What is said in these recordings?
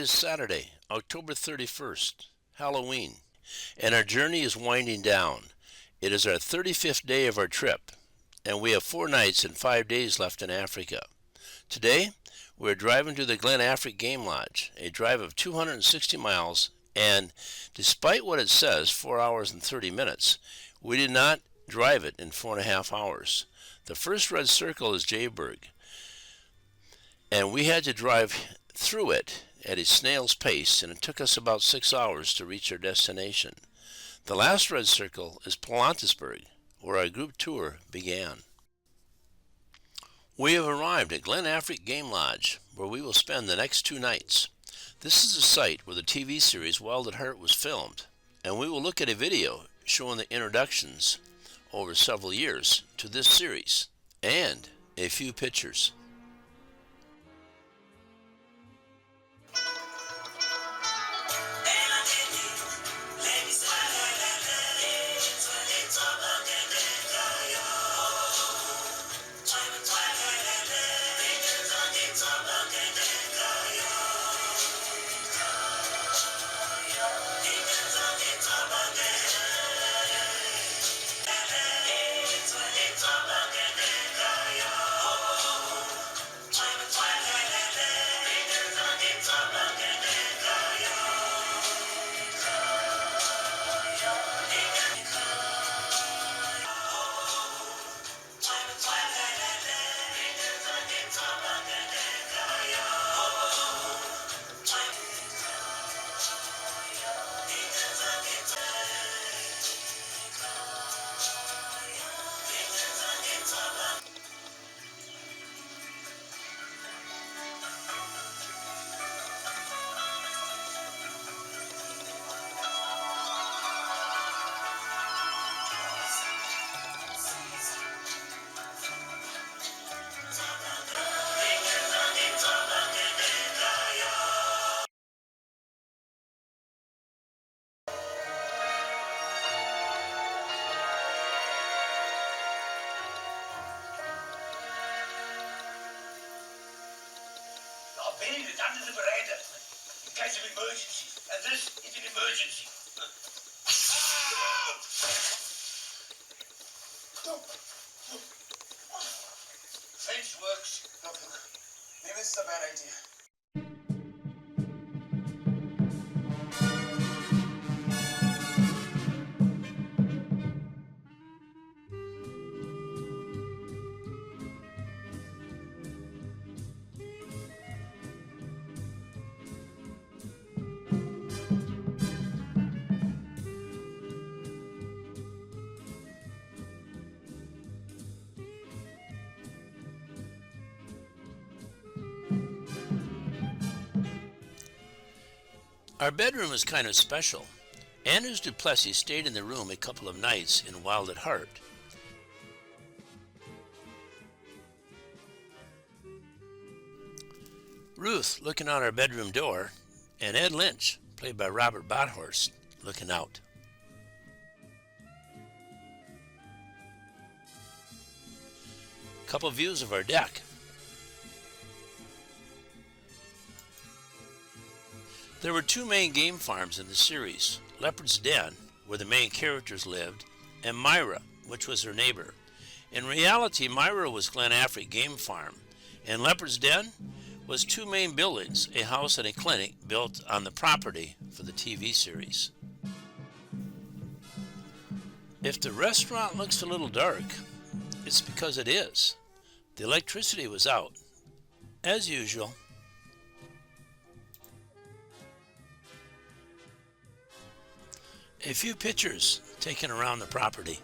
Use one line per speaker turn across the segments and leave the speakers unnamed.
is Saturday, October 31st, Halloween, and our journey is winding down. It is our 35th day of our trip, and we have 4 nights and 5 days left in Africa. Today, we're driving to the Glen African Game Lodge, a drive of 260 miles, and despite what it says, 4 hours and 30 minutes, we did not drive it in 4.5 hours. The first red circle is Jayberg, and we had to drive through it at a snail's pace, and it took us about 6 hours to reach our destination. The last red circle is Plantasburg, where our group tour began. We have arrived at Glen African Game Lodge, where we will spend the next 2 nights. This is the site where the TV series Wild at Heart was filmed, and we will look at a video showing the introductions over several years to this series, and a few pictures.
Under the veranda in case of emergency, and this is an emergency. Fence works.
Look, maybe this is a bad idea.
Our bedroom is kind of special. Anders Duplessis stayed in the room a couple of nights in Wild at Heart. Ruth looking out our bedroom door, and Ed Lynch, played by Robert Bothorst, looking out. Couple views of our deck. There were 2 main game farms in the series, Leopard's Den, where the main characters lived, and Myra, which was her neighbor. In reality, Myra was Glen African Game Farm, and Leopard's Den was 2 main buildings, a house and a clinic built on the property for the TV series. If the restaurant looks a little dark, it's because it is. The electricity was out, as usual. A few pictures taken around the property.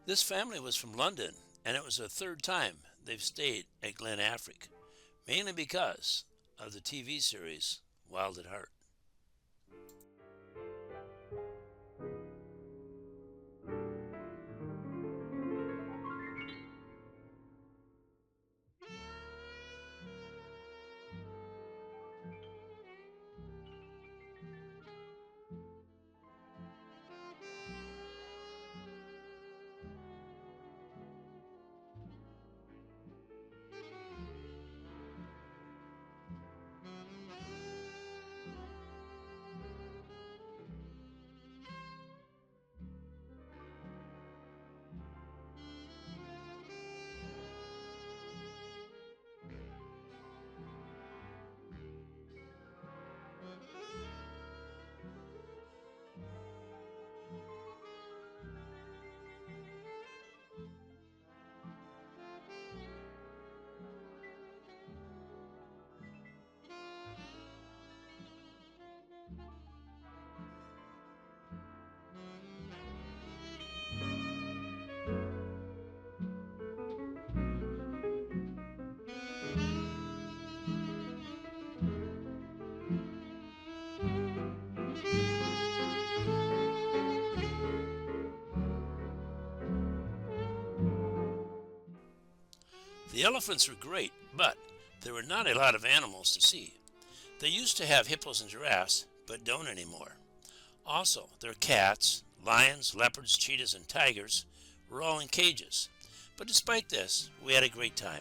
This family was from London, and it was the third time they've stayed at Glen African, mainly because of the TV series Wild at Heart. The elephants were great, but there were not a lot of animals to see. They used to have hippos and giraffes, but don't anymore. Also, their cats, lions, leopards, cheetahs, and tigers were all in cages. But despite this, we had a great time.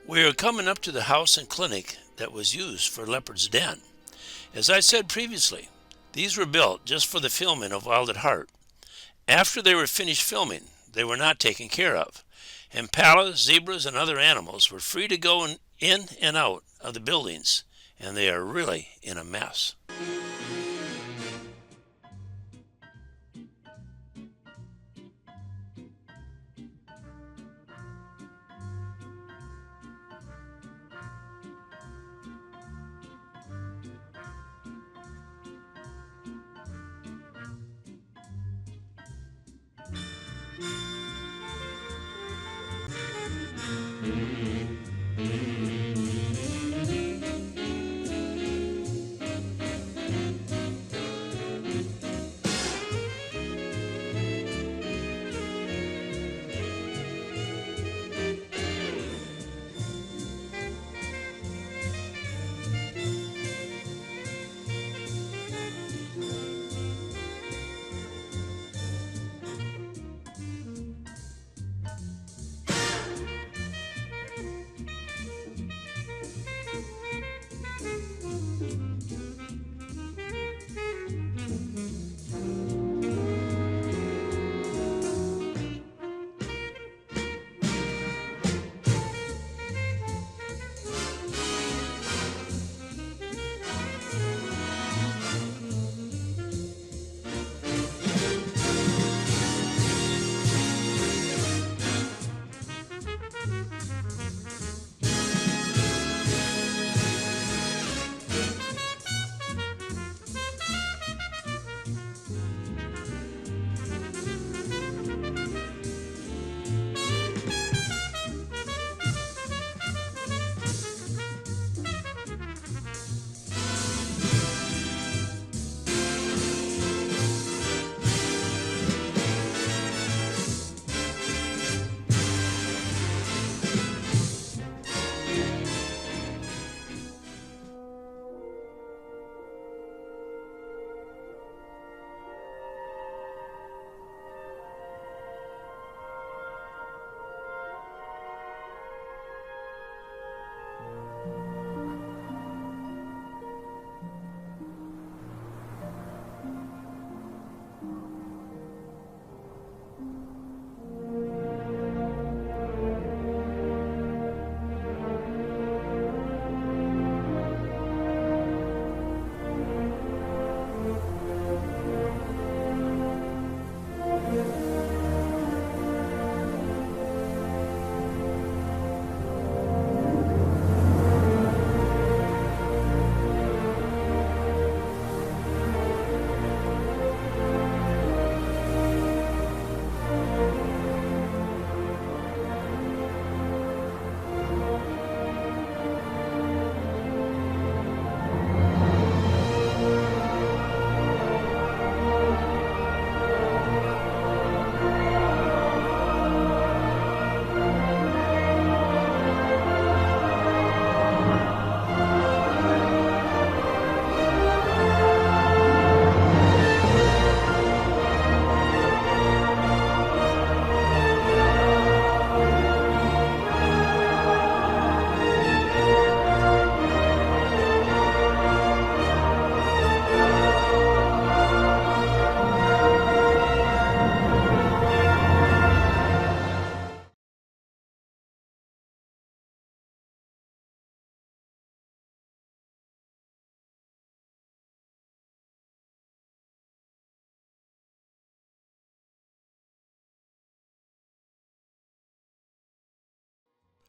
We are coming up to the house and clinic that was used for Leopard's den. As I said previously, these were built just for the filming of Wild at Heart. After they were finished filming, they were not taken care of. Impalas, zebras, and other animals were free to go in and out of the buildings, and they are really in a mess.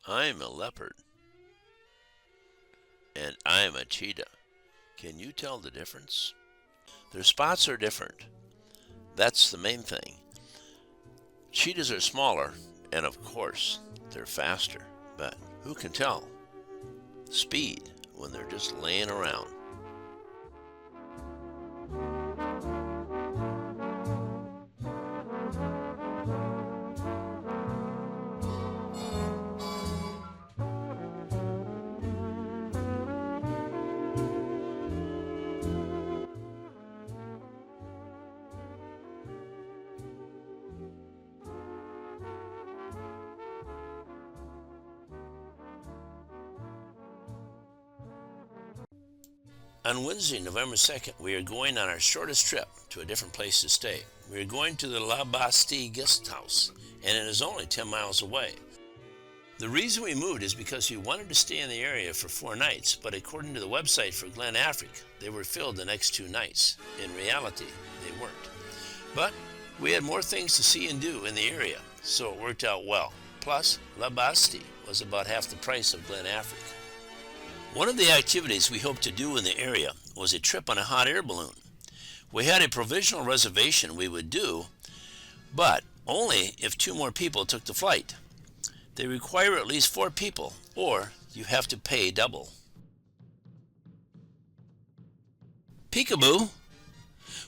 I'm a leopard. And I'm a cheetah. Can you tell the difference? Their spots are different. That's the main thing. Cheetahs are smaller, and of course, they're faster. But who can tell speed when they're just laying around? On Wednesday, November 2nd, we are going on our shortest trip to a different place to stay. We are going to the Lesedi guest house, and it is only 10 miles away. The reason we moved is because we wanted to stay in the area for 4 nights, but according to the website for Glen African, they were filled the next 2 nights. In reality, they weren't. But we had more things to see and do in the area, so it worked out well. Plus, Lesedi was about half the price of Glen African. One of the activities we hoped to do in the area was a trip on a hot air balloon. We had a provisional reservation we would do, but only if 2 more people took the flight. They require at least 4 people, or you have to pay double. Peekaboo!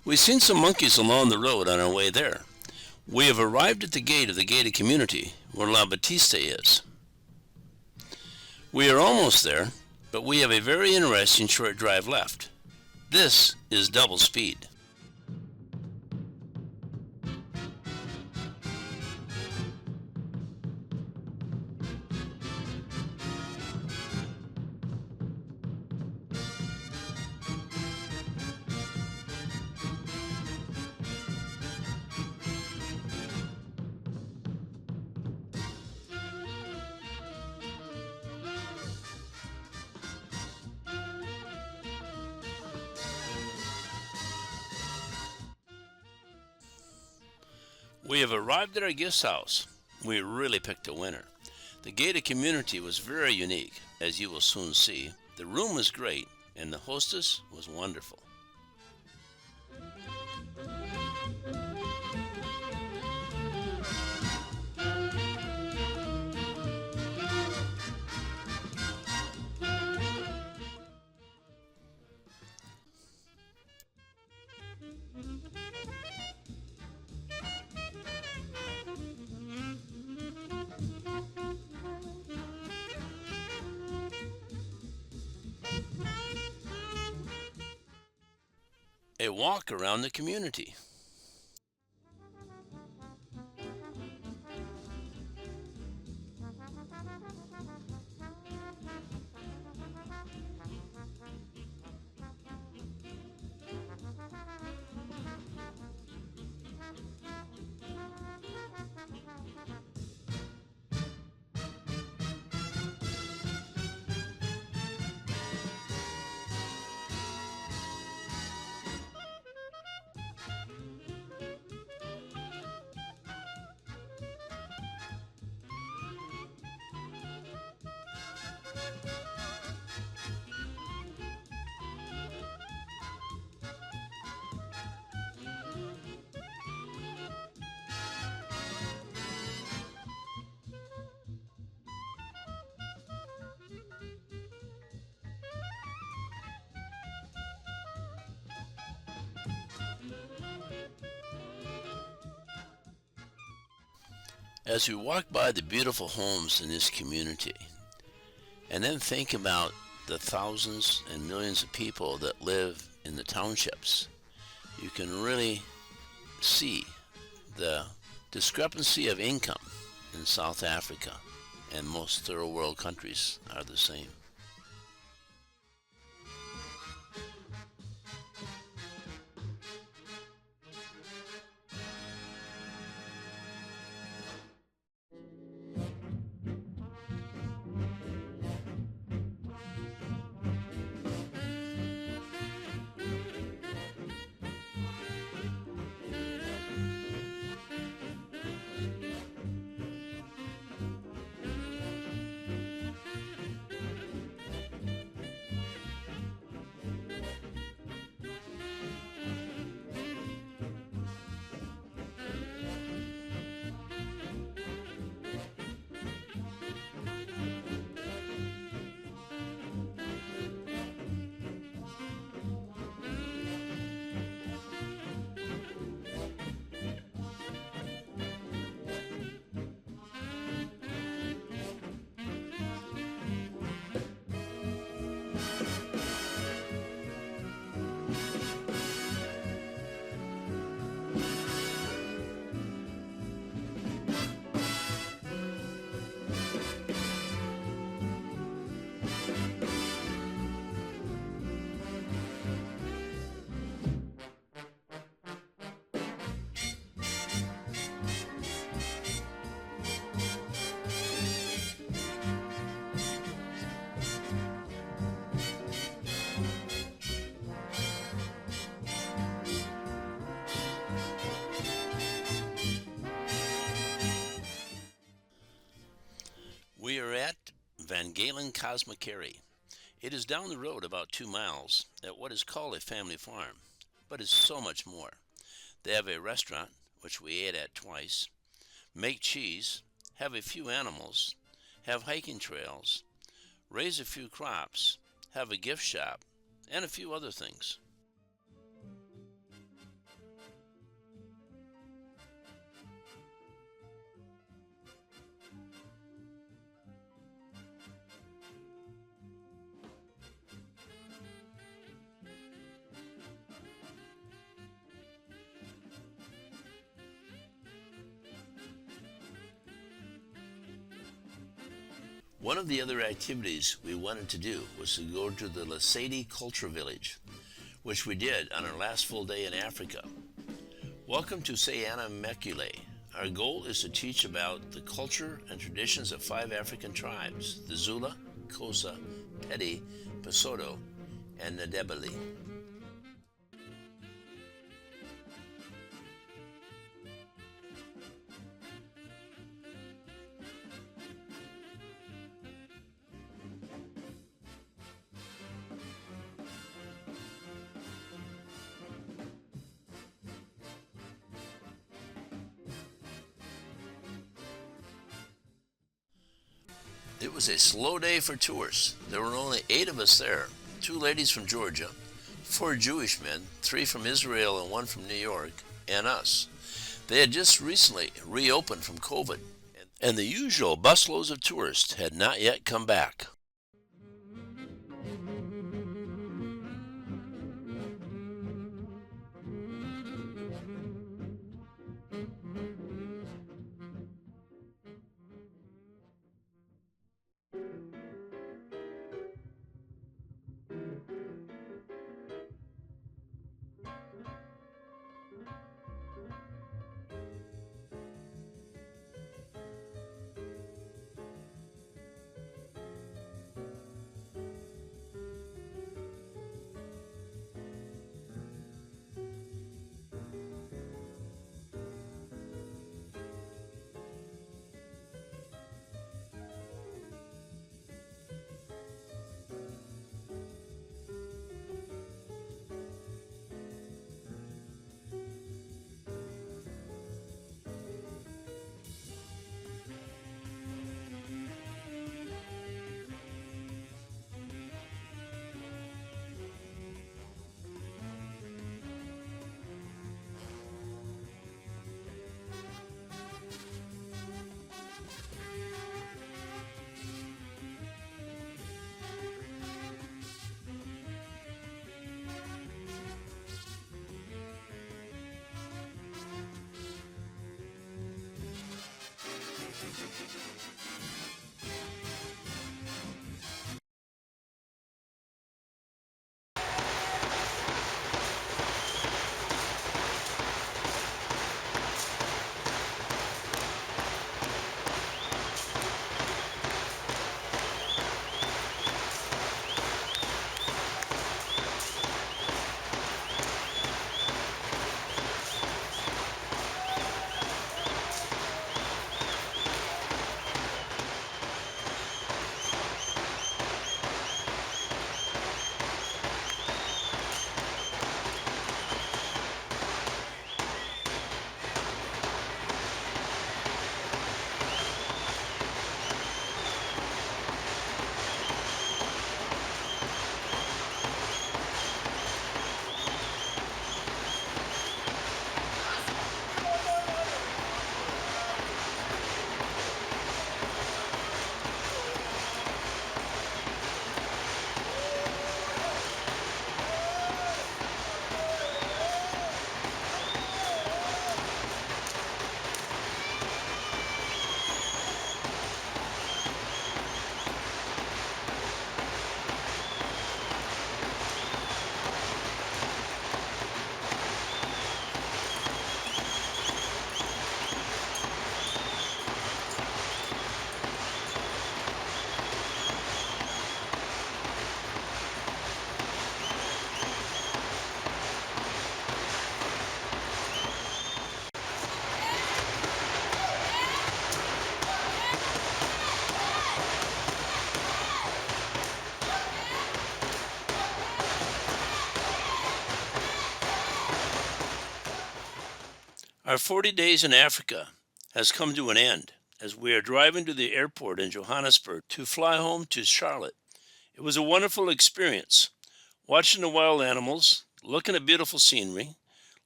We've seen some monkeys along the road on our way there. We have arrived at the gate of the gated community where La Batista is. We are almost there, but we have a very interesting short drive left. This is double speed. We have arrived at our guest house. We really picked a winner. The gated community was very unique, as you will soon see. The room was great, and the hostess was wonderful. A walk around the community. As we walk by the beautiful homes in this community, and then think about the thousands and millions of people that live in the townships, you can really see the discrepancy of income in South Africa, and most third world countries are the same. Galen Cosmicary. It is down the road about 2 miles at what is called a family farm, but is so much more. They have a restaurant, which we ate at twice, make cheese, have a few animals, have hiking trails, raise a few crops, have a gift shop, and a few other things. One of the other activities we wanted to do was to go to the Lesedi Culture Village, which we did on our last full day in Africa. Welcome to Sayana Mekule. Our goal is to teach about the culture and traditions of 5 African tribes, the Zula, Xhosa, Pedi, Basotho, and Ndebele. It was a slow day for tourists. There were only 8 of us there, 2 ladies from Georgia, 4 Jewish men, 3 from Israel and 1 from New York, and us. They had just recently reopened from COVID, and the usual busloads of tourists had not yet come back. Our 40 days in Africa has come to an end as we are driving to the airport in Johannesburg to fly home to Charlotte. It was a wonderful experience, watching the wild animals, looking at beautiful scenery,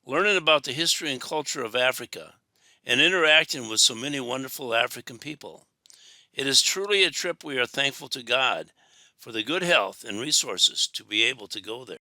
learning about the history and culture of Africa, and interacting with so many wonderful African people. It is truly a trip we are thankful to God for the good health and resources to be able to go there.